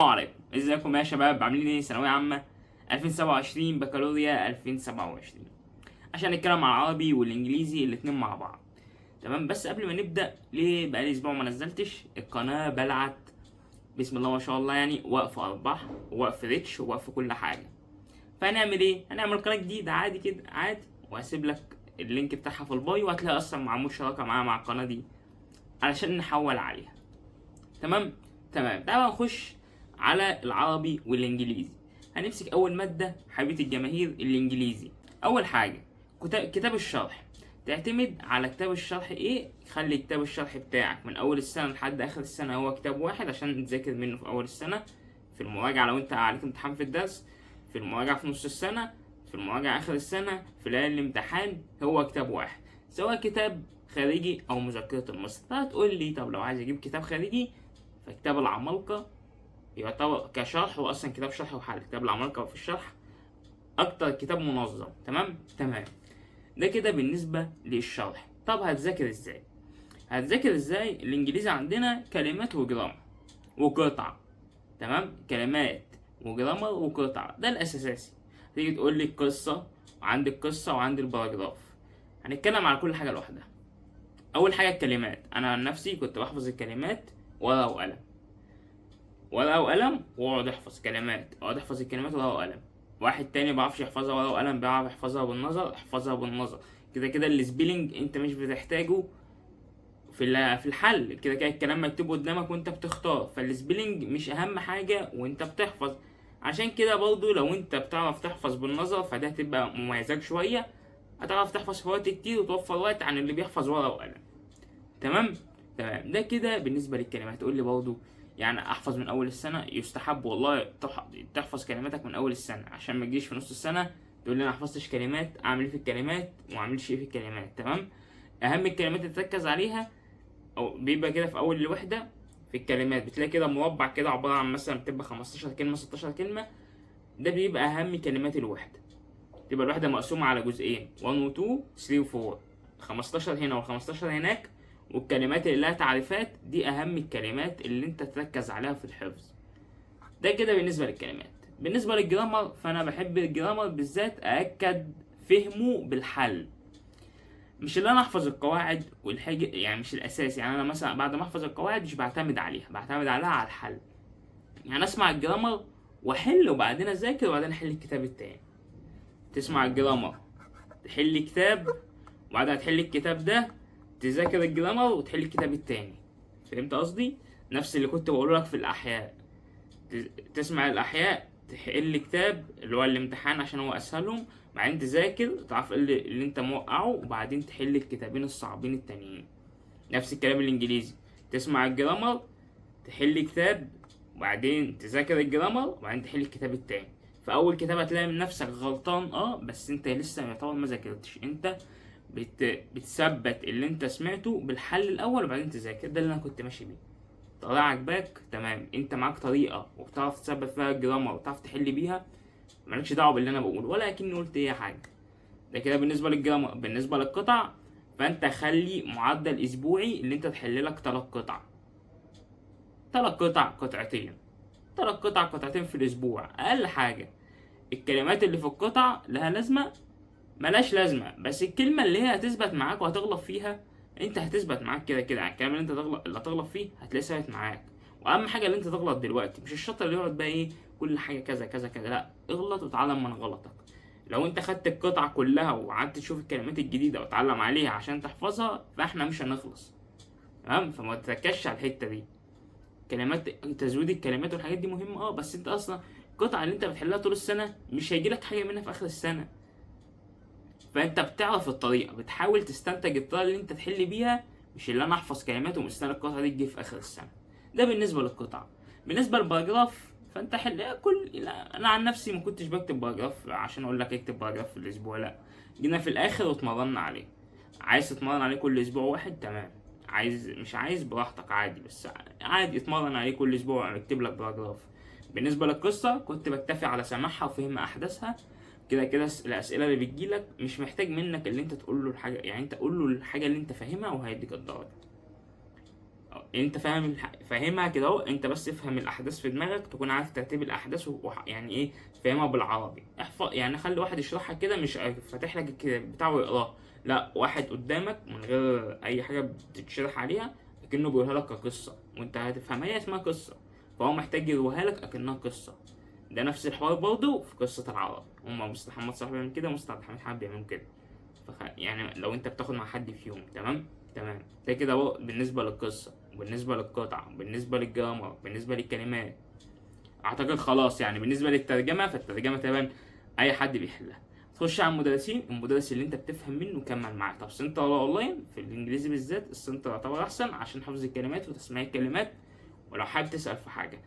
السلام عليكم، ازيكم يا شباب؟ عاملين ايه؟ ثانوية عامة 2027 بكالوريا 2027 عشان نتكلم عن العربي والانجليزي الاتنين مع بعض. تمام، بس قبل ما نبدأ، ليه بقالي اسبوع ما نزلتش؟ القناة بلعت بسم الله ما شاء الله، يعني وقف ارباح ووقف ريتش ووقف كل حاجة. فهنعمل ايه؟ هنعمل قناة جديدة عادي كده عادي، وهسيب لك اللينك بتاعها في البايو، وهتلاقي اصلا معمول شراكة معايا مع القناة دي علشان نحول عليها. تمام. تعالوا نخش على العربي والانجليزي. هنمسك اول ماده حبيبه الجماهير الانجليزي. اول حاجه كتاب الشرح. تعتمد على كتاب الشرح ايه؟ خلي كتاب الشرح بتاعك من اول السنه لحد اخر السنه هو كتاب واحد عشان تذاكر منه في اول السنه، في المراجعه لو انت عليك امتحان في الدرس، في المراجعه في نص السنه، في المراجعه اخر السنه، في ليالي الامتحان. هو كتاب واحد، سواء كتاب خارجي او مذكره المصري. هتقول لي طب لو عايز اجيب كتاب خارجي، فكتاب العمالقة يعتبر كشرح، هو أصلا كتاب شرح وحل. كتاب العمالقة في الشرح أكتر كتاب منظم. تمام. ده كده بالنسبة للشرح. طب هتذاكر ازاي؟ الإنجليزي عندنا كلمات وجرامر وقطع. تمام، كلمات وجرامر وقطع، ده الأساسي. تيجي تقول لي القصة، وعندي القصة وعندي الباراجراف. هنتكلم على كل حاجة لوحدها. أول حاجة الكلمات. أنا عن نفسي كنت بحفظ الكلمات ورقة وقلم، ورقة وقلم، واقعد احفظ كلمات، اقعد احفظ الكلمات ورقة وقلم. واحد تاني بعرفش يحفظها ورقة وقلم، بيعرف يحفظها بالنظر، احفظها بالنظر. كده كده السبيلنج انت مش بتحتاجه في الحل، كده كده الكلام مكتوب قدامك وانت بتختار، فالسبيلنج مش اهم حاجة وانت بتحفظ. عشان كده برضو لو انت بتعرف تحفظ بالنظر فده هتبقى مميزاك شوية، هتعرف تحفظ في وقت كتير وتوفر وقت عن اللي بيحفظ ورقة وقلم. تمام. ده كده بالنسبه للكلمات. تقول لي برضه يعني احفظ من اول السنه؟ يستحب والله تحفظ كلماتك من اول السنه عشان ما تجيش في نص السنه تقول لي انا حفظتش كلمات، اعمل ايه في الكلمات وما اعملش ايه في الكلمات. تمام. اهم الكلمات اللي تركز عليها او بيبقى كده في اول الوحده. في الكلمات بتلاقي كده مربع كده عباره عن مثلا بتبقى 15 كلمه 16 كلمه، ده بيبقى اهم كلمات الوحده. تبقى الوحده مقسومه على جزئين 1 و 2 3 و 4، 15 هنا و15 هناك. والكلمات اللي لها تعريفات دي اهم الكلمات اللي انت تركز عليها في الحفظ. ده كده بالنسبه للكلمات. بالنسبه للجرامر، فانا بحب الجرامر بالذات ااكد فهمه بالحل، مش اللي انا احفظ القواعد والحاجه، يعني مش الاساس. يعني انا مثلا بعد ما احفظ القواعد مش بعتمد عليها، بعتمد عليها على الحل. يعني اسمع الجرامر واحل وبعدين اذاكر وبعدين احل الكتاب التاني. تسمع الجرامر، تحل كتاب، وبعدها تحل الكتاب ده، تذاكر الجرامر وتحل الكتاب التاني. فهمت قصدي؟ نفس اللي كنت بقوله لك في الاحياء. تسمع الاحياء، تحل كتاب اللي هو الامتحان عشان هو اسهلهم، بعدين تذاكر تعرف اللي انت موقعه، وبعدين تحل الكتابين الصعبين التانيين. نفس الكلام الانجليزي. تسمع الجرامر، تحل كتاب، وبعدين تذاكر الجرامر، وبعدين تحل الكتاب التاني. في اول كتاب هتلاقي من نفسك غلطان، بس انت لسه يعتبر ما ذاكرتش. انت بتثبت اللي انت سمعته بالحل الاول وبعدين تذاكر. ده اللي انا كنت ماشي بيه. طلع عجباك؟ تمام. انت معاك طريقه وبتعرف تثبت فيها الجرامر وبتعرف تحل بيها، مالكش دعوه باللي انا بقوله ولا اكني قلت اي حاجه. ده كده بالنسبه للجرامر. بالنسبه للقطع، فانت خلي معدل اسبوعي اللي انت تحل لك 3 قطع، 3 قطع قطعتين، 3 قطع قطعتين في الاسبوع اقل حاجه. الكلمات اللي في القطع لها لازمه ملاش لازمه، بس الكلمه اللي هي هتثبت معاك وهتغلط فيها انت هتثبت معاك كده كده. يعني الكلام اللي انت هتغلط فيه هتلاقيه ثابت معاك. واهم حاجه اللي انت تغلط دلوقتي، مش الشاطر اللي يقعد بقى ايه كل حاجه كذا كذا كذا. لا، اغلط وتعلم من غلطك. لو انت خدت القطعه كلها وقعدت تشوف الكلمات الجديده وتعلم عليها عشان تحفظها، فاحنا مش هنخلص. تمام. فما تركزش على الحته دي. كلمات، تزويد الكلمات والحاجات دي مهمه، بس انت اصلا القطعه اللي انت بتحلها طول السنه مش هيجيلك حاجه منها في اخر السنه. فانت بتعرف الطريقه، بتحاول تستنتج الطريقه اللي انت تحل بيها، مش اللي انا احفظ كلمات ومستني القطعه دي تجي في اخر السنه. ده بالنسبه للقطع. بالنسبه للباراجراف، فانت حل لا، انا عن نفسي ما كنتش بكتب باراجراف عشان اقول لك اكتب باراجراف في الاسبوع، لا. جينا في الاخر واتمرنا عليه. عايز تتمرن عليه كل اسبوع واحد، تمام. مش عايز براحتك عادي، بس عادي اتمرن عليه كل اسبوع اكتب لك باراجراف. بالنسبه للقصه، كنت بكتفي على سماعها وفهم احداثها. كده كده الاسئله اللي بتجيلك مش محتاج منك اللي انت تقول له الحاجه، يعني انت قول له الحاجه اللي انت فاهمها وهيديك الدرجه. انت فاهم فاهمها كده اهو، انت بس افهم الاحداث في دماغك، تكون عارف ترتيب الاحداث يعني ايه، فاهمها بالعربي. احفظ يعني، خلي واحد يشرحها كده، مش فاتح لك الكتاب بتاعه ويقراه، لا، واحد قدامك من غير اي حاجه بتتشرح عليها، لكنه بيقولها لك كقصه وانت هتفهمها، هي اسمها قصه، فهو محتاج يروها لك اكنها قصه. ده نفس الحوار برضه في قصه العرب، هما مستر محمد صلاح بيعمل كده، ومستر عبد الحميد حامد بيعملوا كده. يعني لو انت بتاخد مع حد فيهم، تمام. ده كده اهو بالنسبه للقصه، بالنسبه للقطع، بالنسبه للجرامر، بالنسبه للكلمات. اعتقد خلاص يعني. بالنسبه للترجمه، فالترجمه تمام، اي حد بيحلها. تخش على المدرسين، المدرس اللي انت بتفهم منه كمل معاه. طب سنتر ولا اونلاين؟ في الانجليزي بالذات السنتر يعتبر احسن عشان حفظ الكلمات وتسميع الكلمات، ولو حابب تسال في حاجه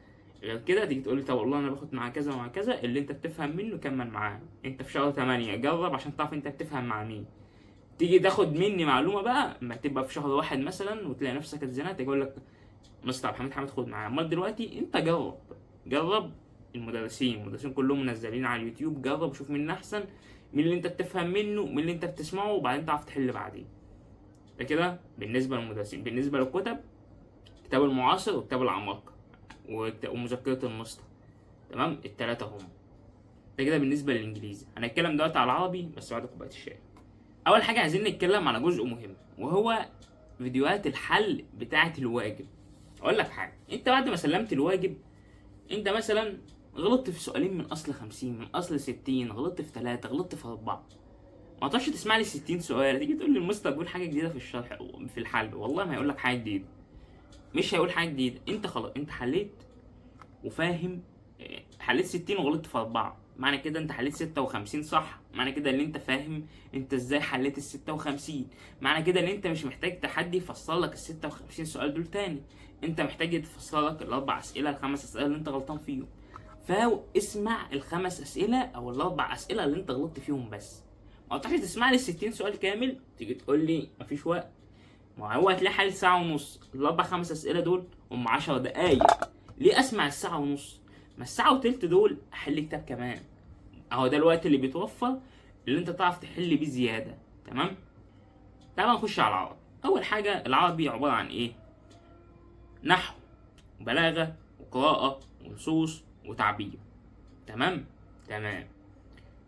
غير كده تيجي تقول لي طب والله انا باخد مع كذا ومع كذا، اللي انت بتفهم منه كمل معاه. انت في شهر 8 جرب عشان تعرف انت بتفهم مع مين. تيجي تاخد مني معلومه بقى اما تبقى في شهر 1 مثلا وتلاقي نفسك اتزنقت، يقول لك مستر عبد الحميد خد معاه. امال دلوقتي انت جرب المدرسين كلهم منزلين على اليوتيوب، جرب وشوف مين احسن، مين اللي انت بتفهم منه، مين اللي انت بتسمعه، وبعدين تعرف تحل بعدين. ده كده بالنسبه للمدرسين. بالنسبه للكتب، كتاب المعاصر وكتاب العمالقه ومذكره المستر، تمام، التلاته هم. ده كده بالنسبه للانجليزي. هنتكلم دلوقتي على العربي بس بعد كوبايه الشاي. اول حاجه عايزين نتكلم على جزء مهم، وهو فيديوهات الحل بتاعه الواجب. اقول لك حاجه، انت بعد ما سلمت الواجب، انت مثلا غلطت في سؤالين من اصل 50، من اصل 60، غلطت في 3، غلطت في 4، ما تقعدش تسمع لي 60 سؤال تيجي تقول لي المستر بيقول حاجه جديده في الشرح في الحل. والله ما هيقول لك حاجه جديده، مش هيقول حاجه جديده. انت خلاص انت حليت وفاهم. حليت 60 وغلطت في 4، معنى كده انت حليت 56 صح، معنى كده ان انت فاهم انت ازاي حليت ال 56، معنى كده ان انت مش محتاج تحدي يفسر لك ال 56 سؤال دول تاني، انت محتاج يتفسر لك الاربع اسئله، الخمس اسئله اللي انت غلطان فيهم. اسمع الخمس اسئله او الاربع اسئله اللي انت غلطت فيهم بس، ما تروحش تسمع لي ال 60 سؤال كامل تيجي تقول لي مفيش وقت. ما هو هتلاقي حل ساعه ونص، الاربع خمس اسئله دول هم 10 دقايق، ليه اسمع الساعه ونص؟ ما الساعه وتلت دول احل كتاب كمان، اهو ده الوقت اللي بيتوفر اللي انت تعرف تحل بيه زياده. تمام، تعال نخش على العربي. اول حاجه العربي عباره عن ايه؟ نحو وبلاغه وقراءه ونصوص وتعبير. تمام.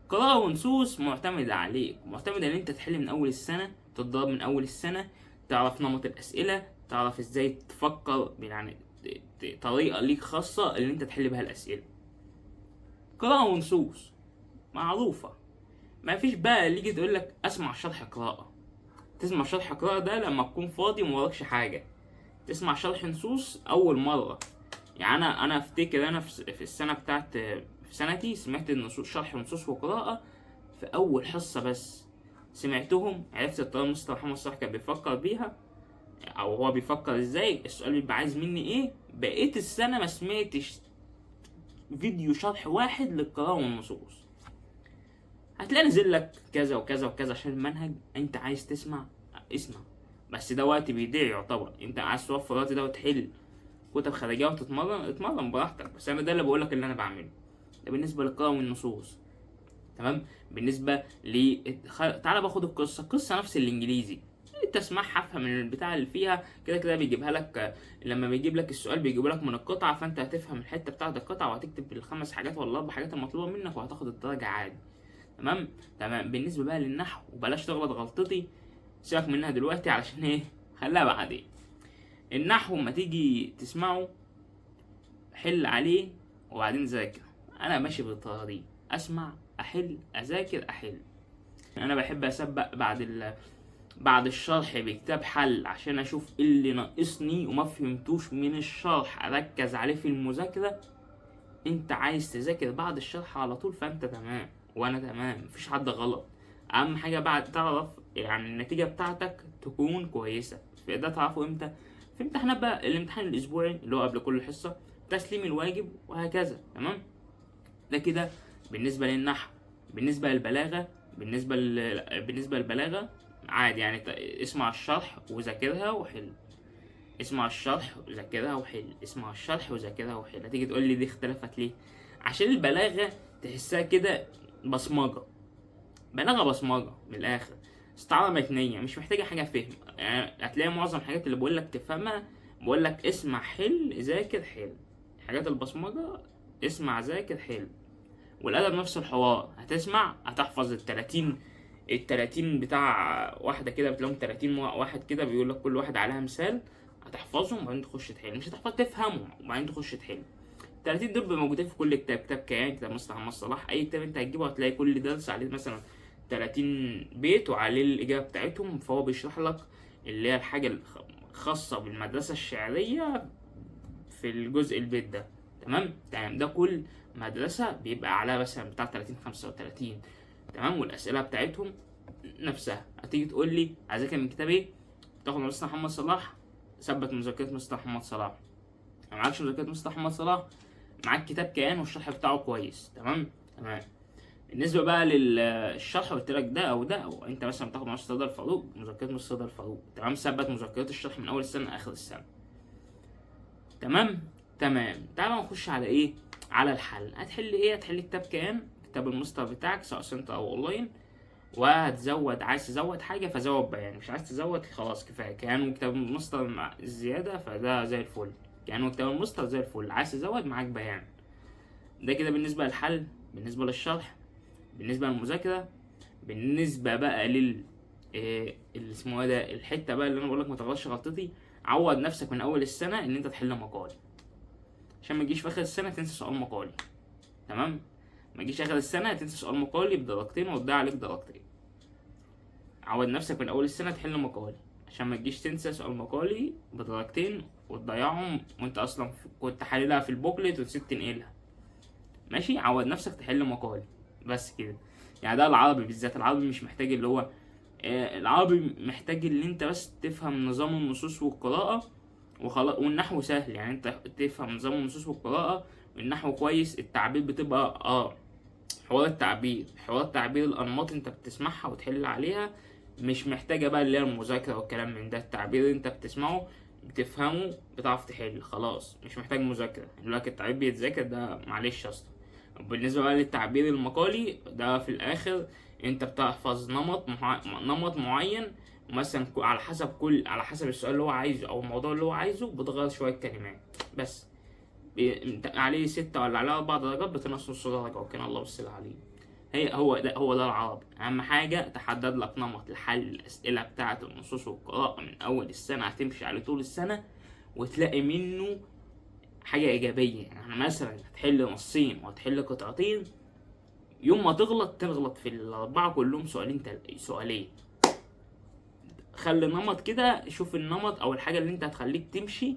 قراءه ونصوص معتمده عليك، معتمده ان انت تحل من اول السنه، تتدرب من اول السنه، تعرف نمط الاسئله، تعرف ازاي تفكر، يعني طريقه ليك خاصه اللي انت تحل بها الاسئله. قراءه ونصوص معروفه، ما فيش بقى اللي يجي تقول لك اسمع شرح قراءه. تسمع شرح قراءه ده لما تكون فاضي وموراكش حاجه، تسمع شرح نصوص اول مره. يعني انا افتكر انا في السنه بتاعت في سنتي سمعت النصوص، شرح نصوص وقراءه في اول حصه بس سمعتهم، عرفت الطريقه مستر محمد صلاح كان بيفكر بيها، او هو بيفكر ازاي، السؤال بيبقى عايز مني ايه. بقيت السنه ما سمعتش فيديو شرح واحد للقراءه والنصوص. هتلاقي نزل لك كذا وكذا وكذا عشان المنهج، انت عايز تسمع اسمع، بس ده وقت بيضيع يعتبر. انت عايز توفر الوقت ده وتحل كتب خارجيه اتمرن براحتك، بس انا ده اللي بقولك اللي انا بعمله. ده بالنسبه للقراءه والنصوص. تمام. بالنسبه تعالى باخد القصه نفس الانجليزي، انت اسمعها افهم من البتاع اللي فيها، كده كده بيجيبها لك. لما بيجيب لك السؤال بيجيبه لك من القطعه، فانت هتفهم الحته بتاعه القطعه وهتكتب الخمس حاجات ولا اربع حاجات المطلوبه منك وهتاخد الدرجه عادي. تمام. بالنسبه بقى للنحو، وبلاش تغلط غلطتي، سيبك منها دلوقتي علشان ايه، خليها بعدين. النحو ما تيجي تسمعه حل عليه وبعدين ذاكر. انا ماشي بالطريقه دي، اسمع احل اذاكر احل. انا بحب اسبق بعد الشرح بكتاب حل عشان اشوف ايه اللي ناقصني وما فهمتوش من الشرح، اركز عليه في المذاكره. انت عايز تذاكر بعد الشرح على طول، فانت تمام وانا تمام، مفيش حد غلط. اهم حاجه بعد تعرف يعني النتيجه بتاعتك تكون كويسه. ده تعرفه امتى؟ في امتحانات بقى، الامتحان الاسبوعي اللي هو قبل كل حصه، تسليم الواجب وهكذا. تمام. ده كده بالنسبه للنحو. بالنسبه للبلاغه، بالنسبه للبلاغه عادي يعني، اسمع الشرح وذاكرها وحل، اسمع الشرح وذاكرها وحل، اسمع الشرح وذاكرها وحل. هتيجي تقول لي دي اختلفت ليه؟ عشان البلاغه تحسها كده بصمجه، بصمجه من الاخر، استعاره متنيه، مش محتاجه حاجه فهم. يعني هتلاقي معظم الحاجات اللي بقول لك تفهمها بقول لك اسمع حل ذاكر حل. حاجات البصمجة اسمع ذاكر حل. والادب نفس الحوار، هتسمع هتحفظ ال30 بتاع واحده كده، بتلاقيهم 30 واحد كده بيقول لك كل واحد عليها مثال، هتحفظهم وبعدين تخش تحل. مش هتحفظ، تفهمهم وبعدين تخش تحل. ال30 دول بيبقوا موجودين في كل كتاب، كتاب كيان، كتاب مصطفى محمد صلاح، اي كتاب انت هتجيبه هتلاقي كل درس عليه مثلا 30 بيت وعليه الاجابه بتاعتهم. فهو بيشرح لك اللي هي الحاجه الخاصه بالمدرسه الشعريه في الجزء البيت ده. تمام. ده كل مدرسة بيبقى عليها مثلا بتاع 30 35. تمام. والأسئلة بتاعتهم نفسها. هتيجي تقول لي أذاكر من كتاب إيه؟ تاخد مصطفى محمد صلاح، ثبت مذاكرة مصطفى محمد صلاح. ما معكش مذاكرة مصطفى محمد صلاح، معاك كتاب كيان والشرح بتاعه كويس. تمام. بالنسبة بقى للشرح قلت لك ده أو ده، أو أنت مثلا بتاخد مصطفى الفاروق، مذاكرة مصطفى الفاروق. تمام. ثبت مذاكرة الشرح من أول السنة لآخر السنة. تمام. تعالى نخش على ايه؟ على الحل. هتحل ايه؟ هتحل كتاب كيان، كتاب المستر بتاعك سواء سنتر او اونلاين، وهتزود. عايز تزود حاجه فزود بيان، مش عايز تزود خلاص كفايه كيان وكتاب المستر مع الزياده فده زي الفل. كيان وكتاب المستر زي الفل. عايز تزود معاك بيان. ده كده بالنسبه للحل، بالنسبه للشرح، بالنسبه للمذاكره. بالنسبه بقى اللي اسمه ايه ده، الحته بقى اللي انا بقول لك ما تغلطش غلطتي. عود نفسك من اول السنه ان انت تحل مقال، عشان ما تجيش في اخر السنه تنسى سؤال مقالي. تمام. ما تجيش اخر السنه تنسى سؤال مقالي بدرجتين وتضيع عليك درجتين. عود نفسك من اول السنه تحل مقالي، عشان ما تجيش تنسى سؤال مقالي بدرجتين وتضيعهم وانت اصلا كنت حللها في البوكلت ونسيت تنقلها. ماشي. عود نفسك تحل مقالي بس كده. يعني ده العربي بالذات. العربي مش محتاج اللي هو العربي محتاج اللي انت بس تفهم نظام النصوص والقراءه وخلاص. والنحو سهل، يعني انت تفهم نظام النصوص والقراءة والنحو كويس. التعبير بتبقى حوار التعبير الأنماط انت بتسمعها وتحل عليها، مش محتاجة بقى اللي هي المذاكرة والكلام من ده. التعبير انت بتسمعه بتفهمه بتعرف تحل خلاص، مش محتاج مذاكرة. لكن التعبير بيتذاكر ده معلش اصلا. بالنسبة بقى للتعبير المقالي ده في الآخر انت بتحفظ نمط معين، مثلا على حسب السؤال اللي هو عايزه او الموضوع اللي هو عايزه بتغير شويه كلمات بس. عليه 6 ولا عليه 4 درجات بتنقص نص درجه وكان الله بالسهل عليه. هو ده العربي. اهم حاجه تحدد لك نمط لحل الاسئله بتاعه النصوص والقراءه من اول السنه، هتمشي عليه طول السنه وتلاقي منه حاجه ايجابيه. يعني مثلا هتحل نصين وهتحل قطعتين، يوم ما تغلط في الاربعه كلهم سؤالين. خلي نمط كده، شوف النمط او الحاجه اللي انت هتخليك تمشي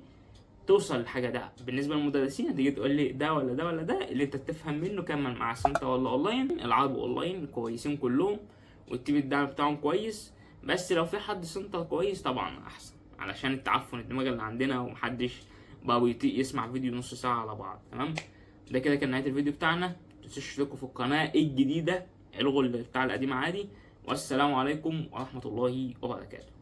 توصل للحاجه ده. بالنسبه للمدرسين هتيجي تقول لي ده ولا ده ولا ده اللي انت تفهم منه، كمل مع سنتر ولا اونلاين. العربي اونلاين كويسين كلهم والتيم الدعم بتاعهم كويس، بس لو في حد سنتر كويس طبعا احسن، علشان التعفن الدماغ اللي عندنا ومحدش بقى بيطيق يسمع فيديو نص ساعه على بعض. تمام. ده كده كان نهايه الفيديو بتاعنا. متنسوش تشتركوا في القناه الجديده، الغوا بتاع القديمه عادي. والسلام عليكم ورحمه الله وبركاته.